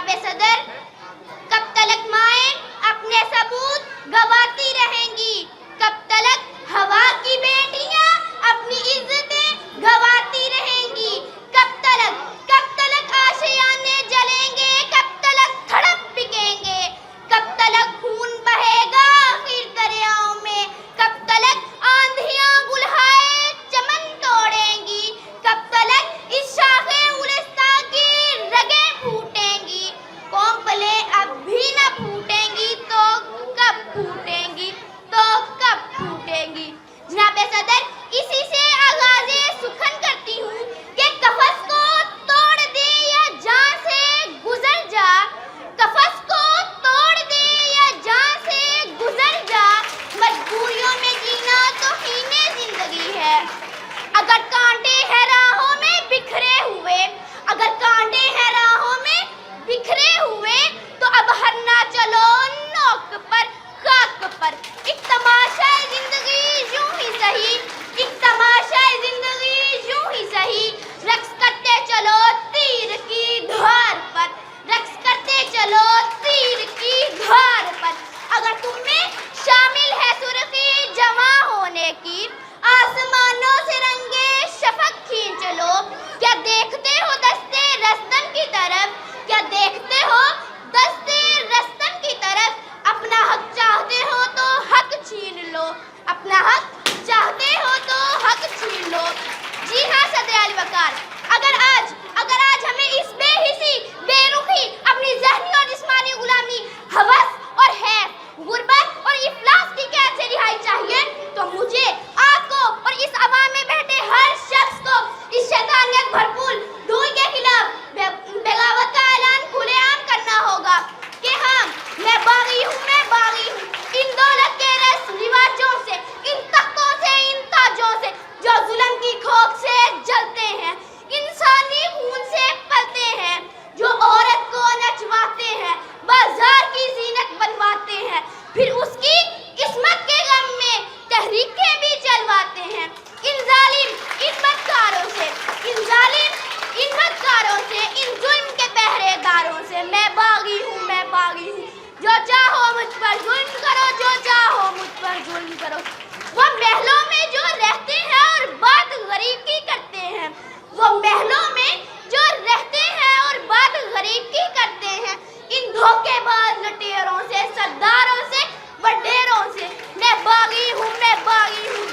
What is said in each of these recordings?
जनाब सदर, कब तलक माएँ अपने सबूत गवाती रहेंगी, कब तलक हवा की बेटियां अपनी इज्जतें गवाती रहेंगी, कब तलक आशियाने जलेंगे, कब तलक धड़क बिकेंगे, कब तलक खून बहेगा आखिर दरियाओं में, कब तलक आंधियां बुल्हाए चमन तोड़ेंगी, कब तलक इस शाखे उलिस्ता की रगें फूटेंगी, कौंपले अब भी न फूटेंगी तो कब फूटेंगी, तो कब फूटेंगी। जनाब सदर, इसी से आगाज़े सुखन करती हूँ कि कफस को तोड़ दे या जान से गुजर जा, कफस को तोड़ दे या जान से गुजर जा, मजबूरियों में जीना तो हीने जिंदगी है। अगर कांटे हैं राहों में बिखरे हुए, अगर कांटे हैं राहों में बिखरे हुए, तो अब हरना चलो नोक पर खाक पर। एक तमाशा है जिंदगी यूं ही सही, एक तमाशा है जिंदगी यूं ही सही, रक्स करते चलो तीर की धार पर, रक्स करते चलो तीर की धार पर। अगर तुम में शामिल है सुर्खी जवां होने की, आसमानों से रंगे शफक खींच लो। क्या देखते हो दस्ते रस्तन की तरफ, क्या देखते हो दस्ते रस्तन की तरफ, अपना हक चाहते हो तो हक छीन लो, अपना हक चाहते हो तो हक छीन लो। जी हाँ सदर आली वकार, अगर आज हमें इस बेहिसी, बेरुखी, अपनी ज़हनी और जिस्मानी गुलामी, हवस और हैफ, गुर्बत और इफलास की कैद से रिहाई चाहिए, तो मुझे आपको और इस अवाम में बैठे हर शख्स को इस शैतानियत भरपूर धूल के खिलाफ बगावत का ऐलान खुलेआम करना होगा कि हाँ, मैं बागी हूँ, इन दौलत के रस रिवाजों से, इन तख्तों से, इन ताजों से जो जुल्म की खोख से जलते हैं, इंसानी खून से पलते हैं, जो औरत को नचवाते हैं, बाजार की जीनत बनवाते हैं, फिर उसकी किस्मत के गम में तहरीकें भी चलवाते हैं। इन जालिम, इन बदकारों से, इन जालिम, इन बदकारों से, इन जुल्म के पहरेदारों से मैं बागी हूँ, जो चाहो मुझ पर जुल्म करो, जो चाहो मुझ पर जुल्म करो। वो महलों में जो रहते हैं और बात गरीब की करते हैं, वो महलों में जो रहते हैं और बात गरीब की करते हैं, इन धोखेबाज लुटेरों से, सरदारों से, वडेरों से मैं बागी हूँ,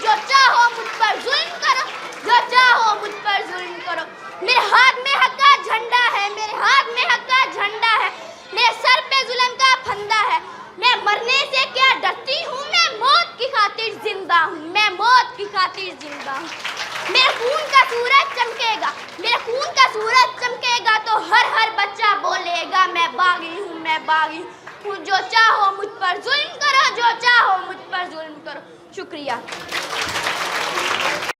जो चाहो मुझ पर जुल्म करो, जो चाहो मुझ पर जुल्म करो। मेरे हाथ में हक का झंडा है, मेरे हाथ में हक का झंडा है, मेरे सर पे जुल्म का फंदा है, मैं मरने से क्या डरती हूँ, मैं मौत की खातिर जिंदा हूँ, मैं मौत की खातिर जिंदा हूँ। मेरे खून का सूरज चमकेगा, मेरे खून का सूरज चमकेगा तो हर बच्चा बोलेगा मैं बागी हूँ, जो चाहो मुझ पर जुल्म करो, जो चाहो मुझ पर जुल्म करो। शुक्रिया।